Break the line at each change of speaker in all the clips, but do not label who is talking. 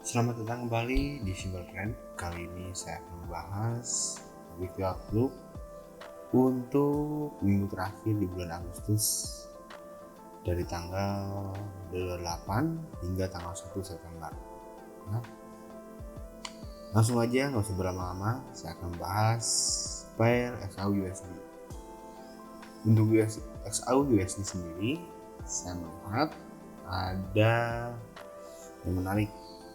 Selamat datang kembali di Simple Trend. Kali ini saya akan membahas weekly outlook untuk minggu terakhir di bulan Agustus dari tanggal 8 hingga tanggal 1 September. Nah, langsung aja, nggak usah berlama-lama, saya akan membahas pair XAU-USD. Untuk XAU-USD sendiri, saya melihat ada yang menarik,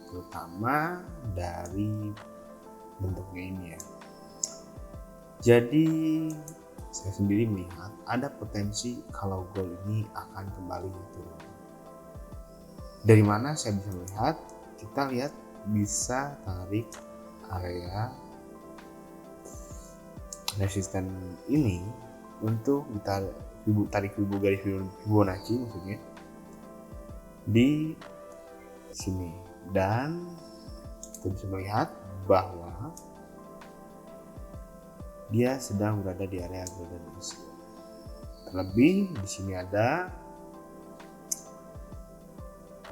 terutama dari bentuknya ini ya. Jadi saya sendiri melihat ada potensi kalau gold ini akan kembali turun. Dari mana saya bisa melihat? Kita lihat bisa tarik area resisten ini untuk tarik garis Fibonacci maksudnya di sini, dan kita bisa melihat bahwa dia sedang berada di area golden ratio. Terlebih di sini ada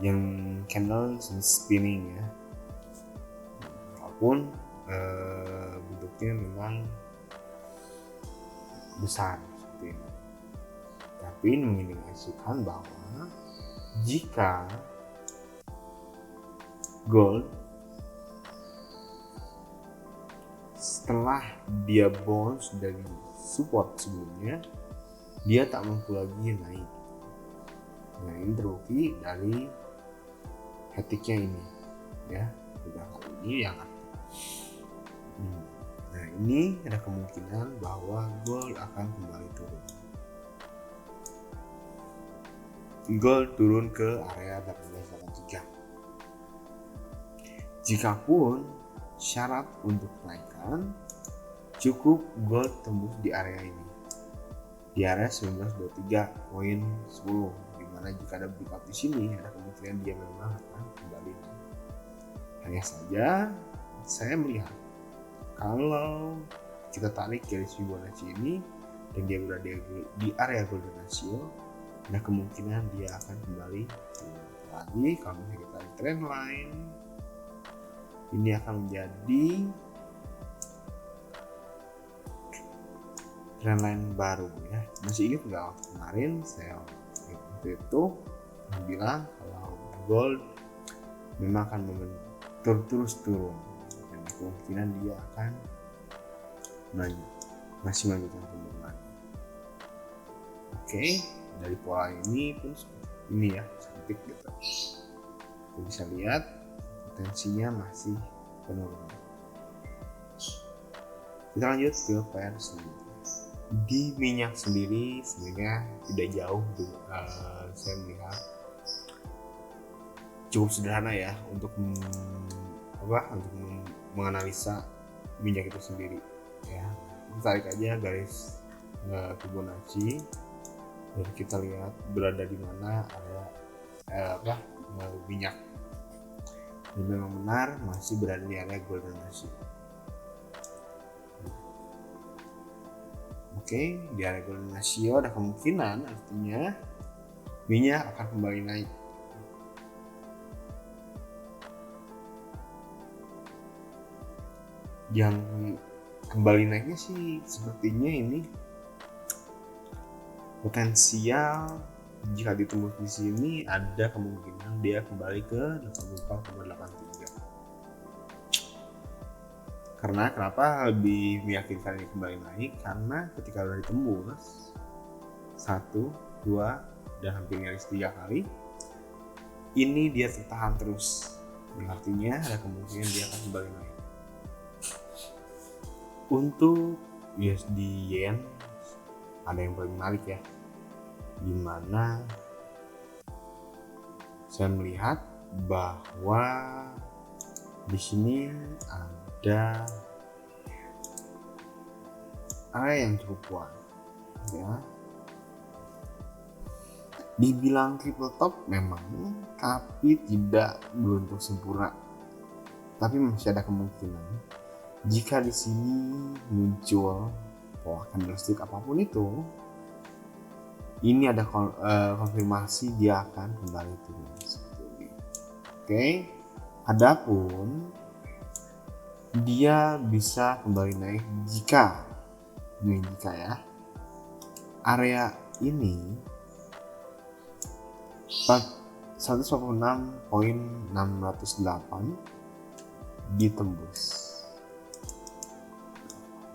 yang candle spinning ya, walaupun bentuknya memang besar seperti ini, tapi ini mengindikasikan bahwa jika gold setelah dia bounce dari support sebelumnya, dia tak mampu lagi naik. Nah, ini terbukti dari hetiknya ini ya, udah kali ini yang nah, ini ada kemungkinan bahwa gold akan kembali turun. Gold turun ke area 1883. Jikapun syarat untuk kenaikan, cukup gold tembus di area ini, di area 1923.10, dimana jika ada breakout di sini ada kemungkinan dia memang akan kembali. Hanya saja saya melihat kalau kita tarik garis Fibonacci ini dan dia berada di area golden ratio, ada kemungkinan dia akan kembali turun lagi. Kalau misalnya kita tarik trend line, ini akan menjadi trend line baru ya. Masih ingat nggak waktu kemarin saya waktu itu bilang kalau gold memang akan terus turun dan kemungkinan dia akan masih melanjutkan penurunan. Oke, dari pola ini pun ini ya, cantik gitu. Kita bisa lihat potensinya masih penurunan. Kita lanjut ke pair selanjutnya. Di minyak sendiri sebenarnya tidak jauh, saya melihat cukup sederhana ya untuk menganalisa minyak itu sendiri ya. Kita tarik aja garis Fibonacci dan kita lihat berada di mana area minyak, dan memang benar masih berada di area golden ratio. Oke, di area golden ratio ada kemungkinan, artinya minyak akan kembali naik. Yang kembali naiknya sih sepertinya ini potensial, jika ditembus di sini ada kemungkinan dia kembali ke 84,83. Karena kenapa lebih meyakinkan ini kembali naik? Karena ketika sudah ditembus 1, 2, dan hampir nyaris 3 kali, ini dia tertahan terus. Artinya ada kemungkinan dia akan kembali naik. Untuk USD Yen ada yang paling menarik ya, dimana saya melihat bahwa di sini ada area yang cukup kuat ya. Dibilang triple top memang, tapi tidak beruntung sempurna. Tapi masih ada kemungkinan jika di sini muncul pola candlestick apapun itu, ini ada konfirmasi dia akan kembali turun. Oke, Adapun dia bisa kembali naik jika ya area ini 146.608 ditembus.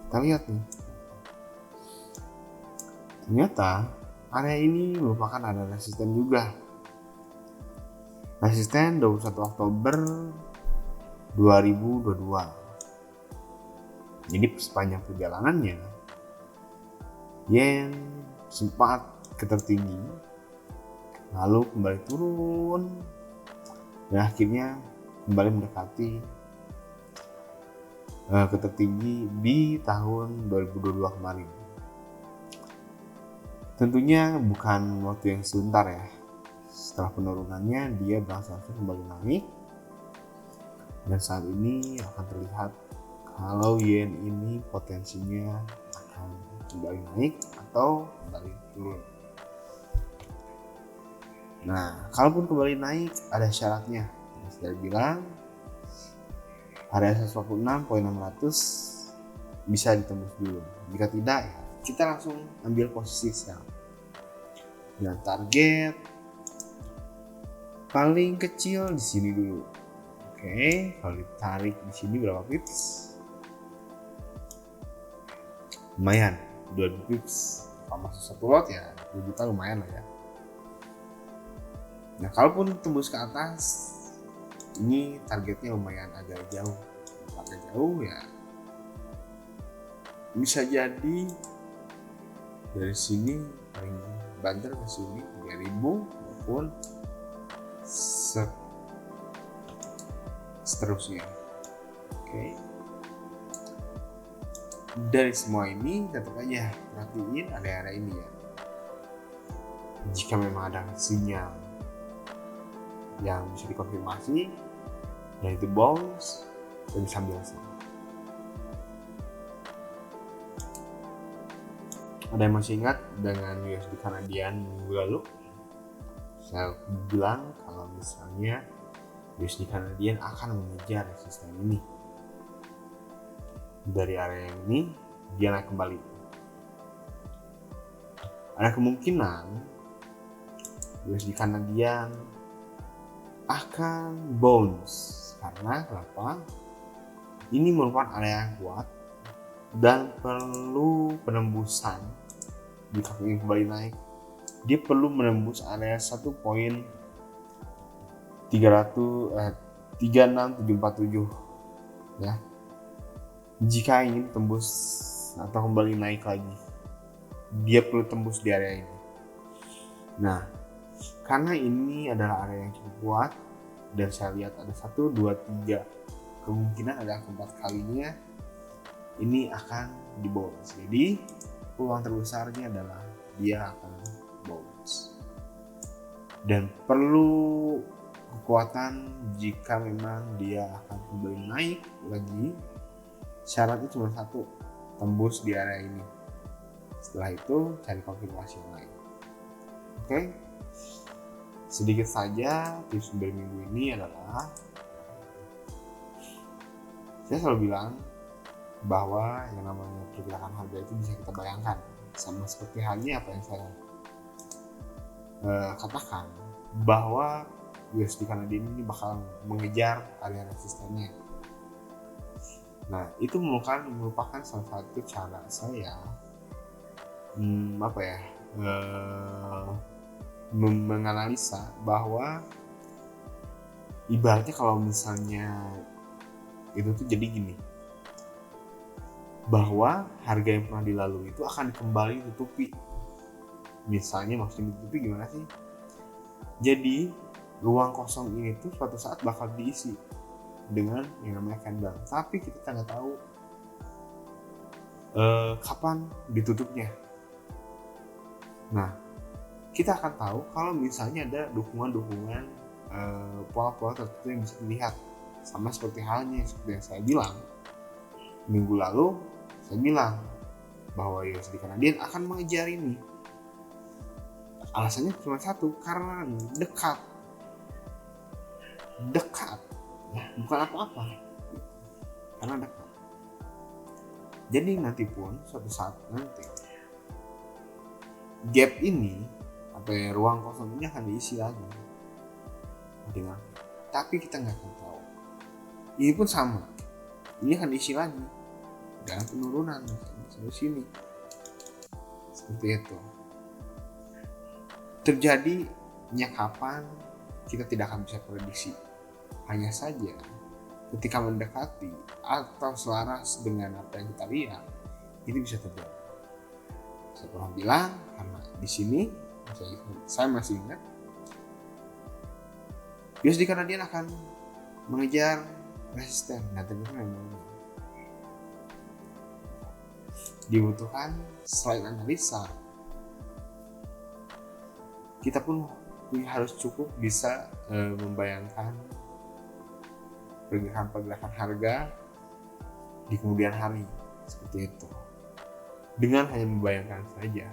Kita lihat nih, ternyata area ini merupakan area resisten juga. Resisten 21 Oktober 2022. Jadi sepanjang perjalanannya yen sempat ke tertinggi, lalu kembali turun, dan akhirnya kembali mendekati ke tertinggi di tahun 2022 kemarin. Tentunya bukan waktu yang sebentar ya. Setelah penurunannya dia berangsur-angsur kembali naik, dan saat ini akan terlihat kalau yen ini potensinya akan kembali naik atau kembali turun. Nah, kalaupun kembali naik ada syaratnya. Saya bilang area 146.600 bisa ditembus dulu. Jika tidak ya kita langsung ambil posisi sell. Dan target paling kecil di sini dulu. Oke, kalau ditarik di sini berapa pips? Lumayan, 2 pips. Kalau masuk satu lot ya 2 juta lumayan lah ya. Nah, kalaupun tembus ke atas, ini targetnya lumayan agak jauh. Agak jauh ya, bisa jadi dari sini paling banter ke sini 3.000 maupun seterusnya. Oke. Dari semua ini tetap aja perhatiin area-area ini ya. Jika memang ada sinyal yang bisa dikonfirmasi dan itu bounce, kita bisa ambil sana. Ada yang masih ingat dengan USD Kanadian minggu lalu? Saya bilang kalau misalnya USD Kanadian akan mengejar resisten ini. Dari area ini dia naik kembali. Ada kemungkinan USD Kanadian akan bounce karena kenapa? Ini merupakan area yang kuat dan perlu penembusan. Jika ingin kembali naik, dia perlu menembus area 1.36747 ya. Jika ingin tembus atau kembali naik lagi, dia perlu tembus di area ini. Nah, karena ini adalah area yang cukup kuat dan saya lihat ada 1, 2, 3 kemungkinan ada 4 kalinya ini akan di bounce. Jadi peluang terbesarnya adalah dia akan bounce dan perlu kekuatan jika memang dia akan kembali naik lagi. Syaratnya cuma satu, tembus di area ini. Setelah itu cari konfirmasi yang lain. Oke, sedikit saja tips berminggu ini adalah saya selalu bilang bahwa yang namanya pergerakan harga itu bisa kita bayangkan, sama seperti halnya apa yang saya katakan bahwa USD Kanadian ini bakal mengejar area resistennya. Nah, itu merupakan salah satu cara saya menganalisa bahwa ibaratnya kalau misalnya itu tuh jadi gini, bahwa harga yang pernah dilalui itu akan kembali ditutupi. Misalnya maksudnya ditutupi gimana sih? Jadi ruang kosong ini tuh suatu saat bakal diisi dengan yang namanya candle, tapi kita nggak tahu kapan ditutupnya. Nah, kita akan tahu kalau misalnya ada dukungan-dukungan pola-pola tertentu yang bisa dilihat, sama seperti halnya seperti yang saya bilang minggu lalu. Saya bilang bahwa USD Kanadian akan mengejar ini. Alasannya cuma satu, karena dekat ya. bukan apa-apa, karena dekat. Jadi nanti pun suatu saat nanti gap ini atau ruang kosong ini akan diisi lagi dengan, tapi kita nggak akan tahu. Ini pun sama, ini akan diisi lagi dengan penurunan sampai sini, seperti itu. Terjadinya kapan kita tidak akan bisa prediksi. Hanya saja ketika mendekati atau selaras dengan apa yang kita lihat, itu bisa terjadi. Saya pernah bilang, karena di sini saya masih ingat, bias di Kanadian akan mengejar resisten dan ternyata memang dibutuhkan selain analisa, kita pun harus cukup bisa membayangkan pergerakan harga di kemudian hari, seperti itu. Dengan hanya membayangkan saja,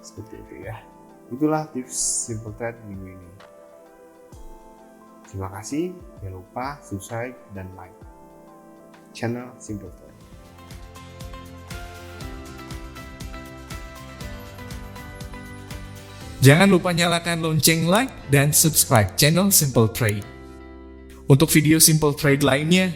seperti itu ya. Itulah tips Simple Trade minggu ini. Terima kasih, jangan lupa subscribe dan like channel Simple Trade.
Jangan lupa nyalakan lonceng like dan subscribe channel Simple Trade. Untuk video Simple Trade lainnya,